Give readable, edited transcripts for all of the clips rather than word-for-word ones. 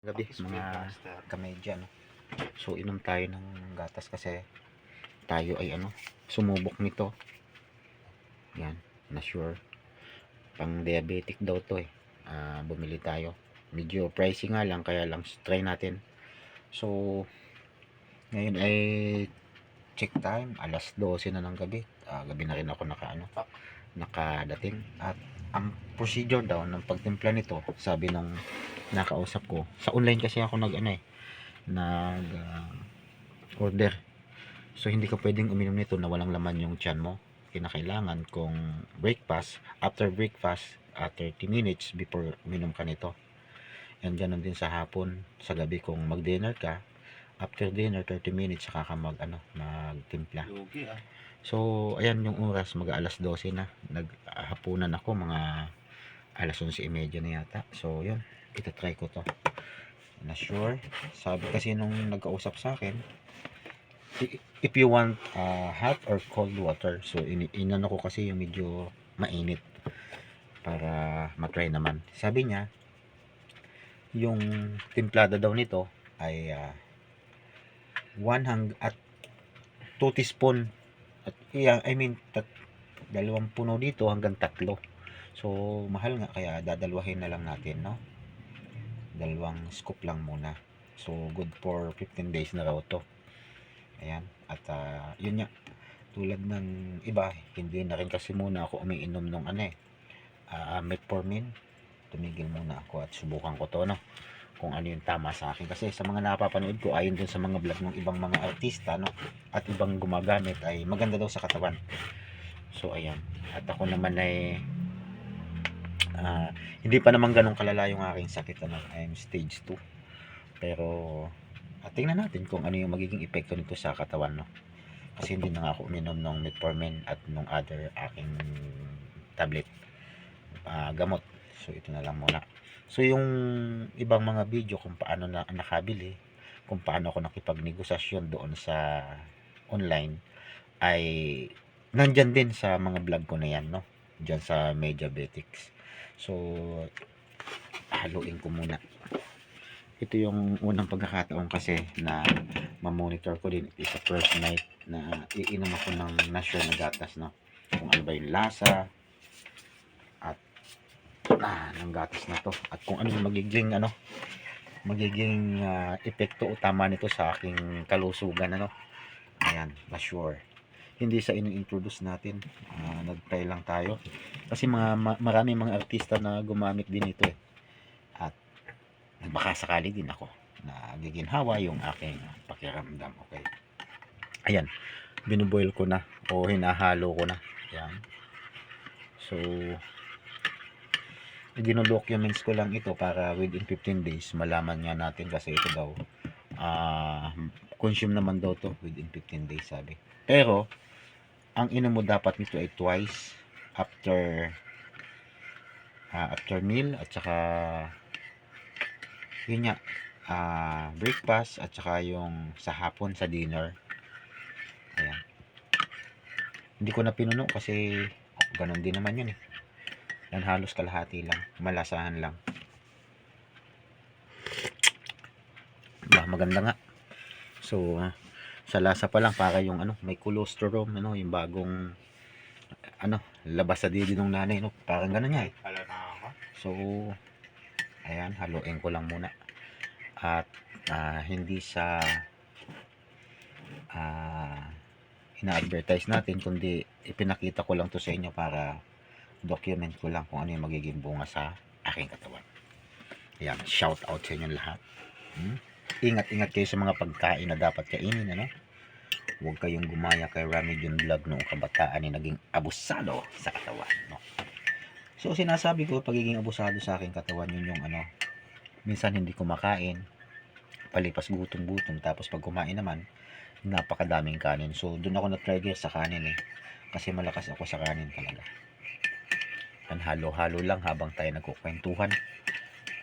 Gabi mga kamedya, no? So inom tayo ng gatas kasi tayo ay sumubok nito. Yan, na sure pang diabetic daw to eh. Bumili tayo, medyo pricey nga lang, kaya lang try natin. So ngayon ay check time, alas 12 na ng gabi. Gabi na rin ako nakadating. At ang procedure daw ng pagtimpla nito, sabi nung nakausap ko, sa online kasi ako nag order. So hindi ka pwedeng uminom nito na walang laman yung tiyan mo. Kinakailangan kung after breakfast, 30 minutes before uminom ka nito. And ganun din sa hapon, sa gabi kung mag-dinner ka, after dinner 30 minutes saka ka magtimpla. So ayan yung oras, mag-alas 12 na. Naghapunan ako mga alas 11:30 na yata. So yun, itatry ko to na sure. Sabi kasi nung nagkausap sa akin, if you want hot or cold water, so inano ko kasi yung medyo mainit para matry naman. Sabi niya yung timplada daw nito ay 2 teaspoon at dalawang puno dito hanggang 3. So mahal nga, kaya dadalwahin na lang natin, no? 2 scoop lang muna. So good for 15 days na raw to. Ayan, at yun nga, tulad ng iba, hindi na rin kasi muna ako umiinom ng metformin. Tumigil muna ako at subukan ko to, no, kung ano yung tama sa akin. Kasi sa mga napapanood ko, ayon dun sa mga vlog ng ibang mga artista, no, at ibang gumagamit, ay maganda daw sa katawan. So ayan, at ako naman ay hindi pa naman ganun kalala yung aking sakit, I'm stage 2. Pero tingnan natin kung ano yung magiging epekto nito sa katawan, no? Kasi hindi na nga ako uminom ng metformin at nung other aking tablet, gamot. So ito na lang muna. So yung ibang mga video kung paano na nakabili, kung paano ako nakipagnegosasyon doon sa online, ay nandyan din sa mga vlog ko na yan, no? Diyan sa Mediabetics. So haluin ko muna. Ito yung unang pagkakataon kasi na ma-monitor ko din. It's the first night na iinom ako ng na-sure na gatas, no? Kung ano ba yung lasa at ng gatas na to, at kung ano yung magiging epekto o tama nito sa aking kalusugan, ayan, na-sure. Hindi sa ini-introduce natin, nag-try lang tayo kasi marami mga artista na gumamit din ito eh. At baka sakali din ako na giginhawa yung aking pakiramdam. Okay, ayan, binuboil ko na o hinahalo ko na. Ayan, so i-documents ko lang ito para within 15 days malaman nga natin, kasi ito daw consume naman daw to within 15 days, sabi. Pero ang inom mo dapat nito ay twice after meal, at saka yun nga, breakfast, at saka yung sa hapon sa dinner. Ayan, hindi ko na pinuno kasi ganun din naman yun eh. Yan, halos kalahati lang, malasahan lang. Maganda nga. So sa lasa pa lang para yung may colostrum, yung bagong labas sa didi ng nanay, no, parang ganun yan. So ayan, haluin ko lang muna. At hindi sa ina-advertise natin, kundi ipinakita ko lang to sa inyo para document ko lang kung ano yung magiging bunga sa aking katawan. Ayan, shout out sa inyo lahat. Ingat-ingat kayo sa mga pagkain na dapat kainin, huwag kayong gumaya kay Ramidun Vlog noong kabataan ni naging abusado sa katawan, no? So sinasabi ko, pagiging abusado sa aking katawan, yun yung minsan hindi kumakain, palipas gutom-gutom, tapos pag kumain naman napakadaming kanin. So doon ako na-trigger sa kanin kasi malakas ako sa kanin talaga. Yan, halo-halo lang habang tayo nagkukwentuhan.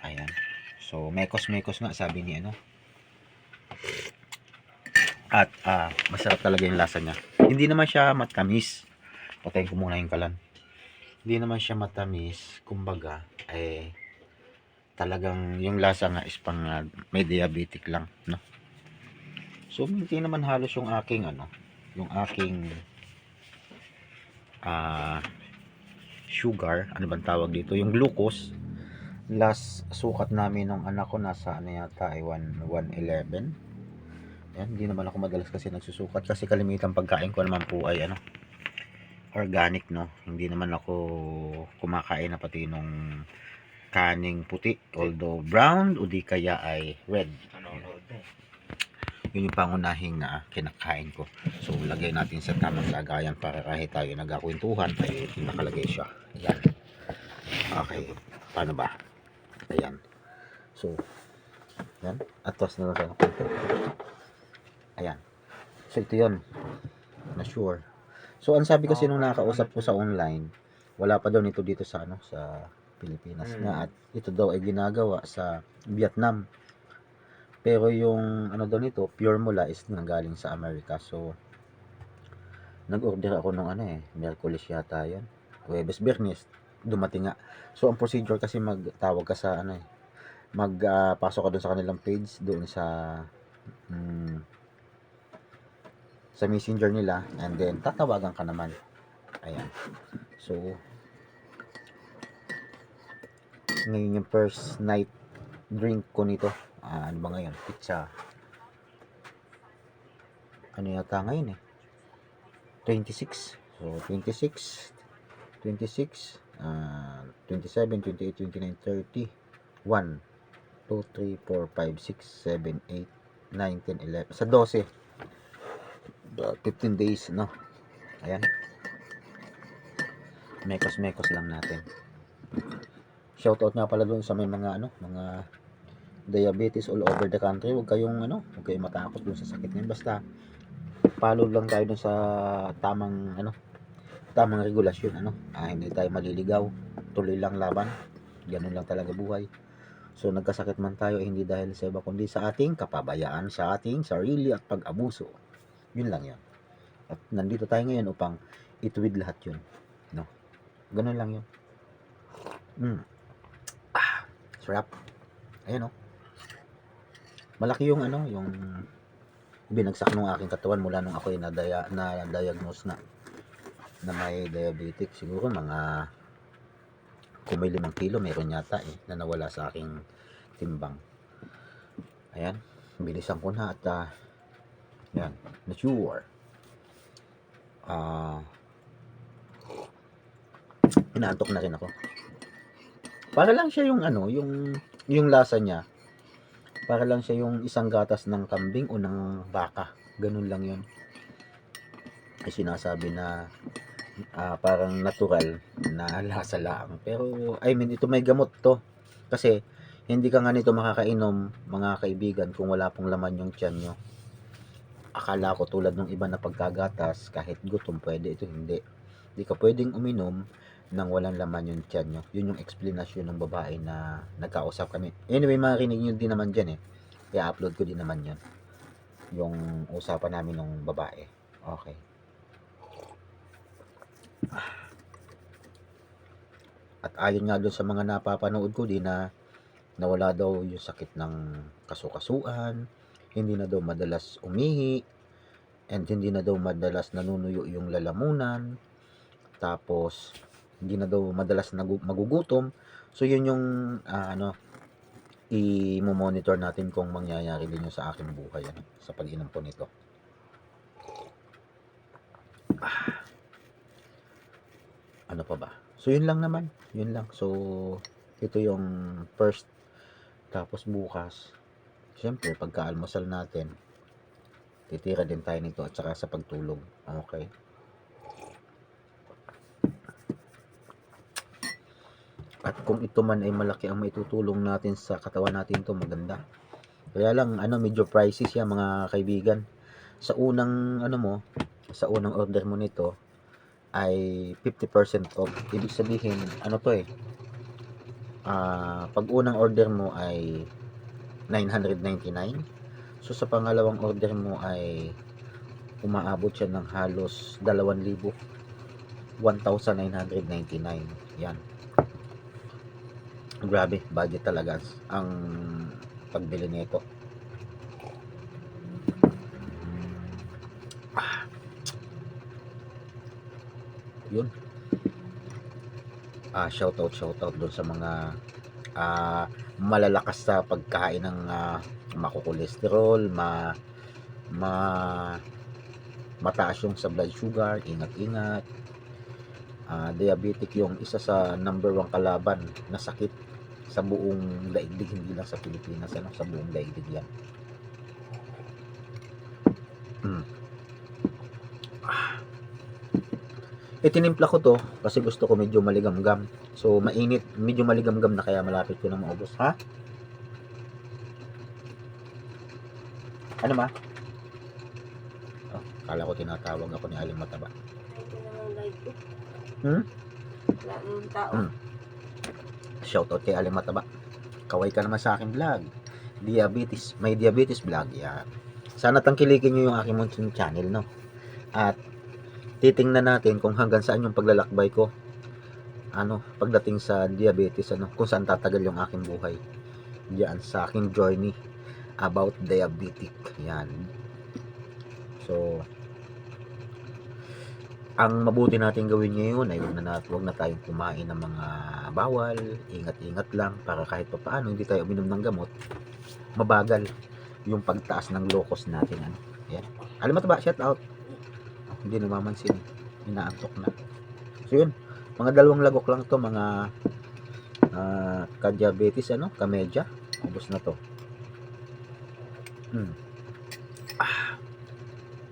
Ayan, so mekos-mekos nga, sabi ni at masarap talaga yung lasa niya. Hindi naman siya matamis. Patayin ko muna yung kalan. Hindi naman siya matamis, kumbaga talagang yung lasa nga is pang may diabetic lang, no? So hindi naman halos yung aking yung aking sugar, ano bang tawag dito, yung glucose. Last sukat namin nung anak ko nasa ano yata ay 111. Yan, hindi naman ako madalas kasi nagsusukat kasi kalimitan pagkain ko naman po ay organic, no? Hindi naman ako kumakain na pati nung kaning puti, although brown o di kaya ay red. Yun yung pangunahing kinakain ko. So lagay natin sa tamang lagayan para kahit tayo nagkakwentuhan ay nakalagay siya. Yan. Okay, paano ba? Ayan. So yan, atwas na lang sa ayan. So ito yun, na sure. So ang sabi kasi nung nakausap ko sa online, wala pa daw nito dito sa sa Pilipinas nga, at ito daw ay ginagawa sa Vietnam. Pero yung daw nito, pure mula is nanggaling sa Amerika. So nag-order ako nung Miyerkules yata yun. Huwebes, Biyernes dumating nga. So ang procedure kasi magtawag ka sa magpasok ka doon sa kanilang page doon sa messenger nila, and then tatawagan ka naman. Ayan. So ngayon yung first night drink ko nito. Ano ba ngayon? Pizza. Ano yata ngayon 26. So 26, 27, 28, 29, 30, 1, 2, 3, 4, 5, 6, 7, 8, 9, 10, 11. Sa 12. 15 days, no? Ayan. Mekos lang natin. Shoutout nga pala doon sa may mga mga diabetes all over the country. Huwag kayong matakot doon sa sakit niyan. Basta follow lang tayo doon sa tamang regulasyon, hindi tayo maliligaw. Tuloy lang laban. Ganun lang talaga buhay. So nagkasakit man tayo hindi dahil sa iba kundi sa ating kapabayaan, sa ating sarili at pag-abuso. Yun lang yan. At nandito tayo ngayon upang ituwid lahat yun, no? Ganun lang yun. Sarap. Ayun, malaki yung yung binagsak ng aking katawan mula nung ako na-diagnose na may diabetic. Siguro mga kung may 5 kilo meron yata na nawala sa aking timbang. Ayan, bilisan ko na at yan, na-sure. Inaantok na rin ako. Para lang siya yung yung lasa niya. Para lang siya yung isang gatas ng kambing o ng baka. Ganun lang yun. Ay sinasabi na parang natural na lasa lang. Pero I mean, ito may gamot to. Kasi hindi ka nga nito makakainom, mga kaibigan, kung wala pong laman yung tiyan nyo. Akala ko tulad ng iba na pagkagatas, kahit gutom pwede, ito hindi. Hindi ka pwedeng uminom nang walang laman yung tiyan nyo. Yun yung explanation ng babae na nagkausap kami. Anyway, marinig nyo din naman dyan i-upload ko din naman yun, yung usapan namin ng babae. Okay. At ayon nga doon sa mga napapanood ko din na nawala daw yung sakit ng kasukasuan, hindi na daw madalas umihi, and hindi na daw madalas nanunuyo yung lalamunan, tapos hindi na daw madalas magugutom. So yun yung i-monitor natin kung mangyayari din yun sa aking buhay sa pag-inom po nito. Ano pa ba? So yun lang naman, yun lang. So ito yung first. Tapos bukas syempre pagka-almusal natin titira din tayo nito at saka sa pagtulog. Okay. At kung ito man ay malaki ang maitutulong natin sa katawan natin, to maganda. Kaya lang medyo pricey siya mga kaibigan. Sa unang sa unang order mo nito ay 50% off. Ibig sabihin to pag unang order mo ay 999. So sa pangalawang order mo ay umaabot siya ng halos 2,000, 1,999. Yan. Grabe, budget talaga ang pagbili nito. Yun. Shoutout doon sa mga malalakas sa pagkain ng makokolesterol, ma mataas yung sa blood sugar, ingat-ingat. Diabetic yung isa sa number 1 kalaban na sakit sa buong daigdig, hindi lang sa Pilipinas, ano, sa buong daigdig yan. Itinimpla ko to kasi gusto ko medyo maligamgam. So mainit, medyo maligamgam na kaya malapit ko na maubos. Ha? Ano ma? Oh, kala ko tinatawag ako ni Aling Mataba. Shoutout kay Aling Mataba. Kaway ka naman sa aking vlog. Diabetes, may diabetes vlog. Yan. Sana tangkilikin nyo yung aking munting channel, no? At titingnan natin kung hanggang saan yung paglalakbay ko. Ano, pagdating sa diabetes, ano, kung saan tatagal yung aking buhay. Diyan sa aking journey about diabetic. Yan. So, ang mabuti natin gawin ngayon ay wag na tayong kumain ng mga bawal, ingat-ingat lang para kahit pa paano hindi tayo uminom ng gamot, mabagal yung pagtaas ng glucose natin. Ano? Yan. Alam mo ba, shout out. Hindi namamansin, inaantok na. So yun, mga dalawang lagok lang to, mga ka-diabetes, ano, ka-medya. Ubos na to.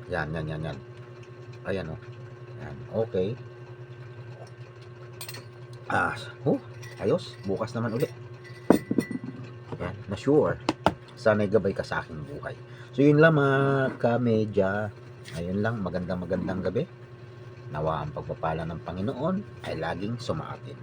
Yan. Ayan, oh. Yan, okay. Ayos. Bukas naman ulit. Yan, na sure. Sana'y gabay ka sa aking buhay. So yun lang mga ka-medya. Ayun lang, magandang gabi. Nawa ang pagpapala ng Panginoon ay laging sumaatin.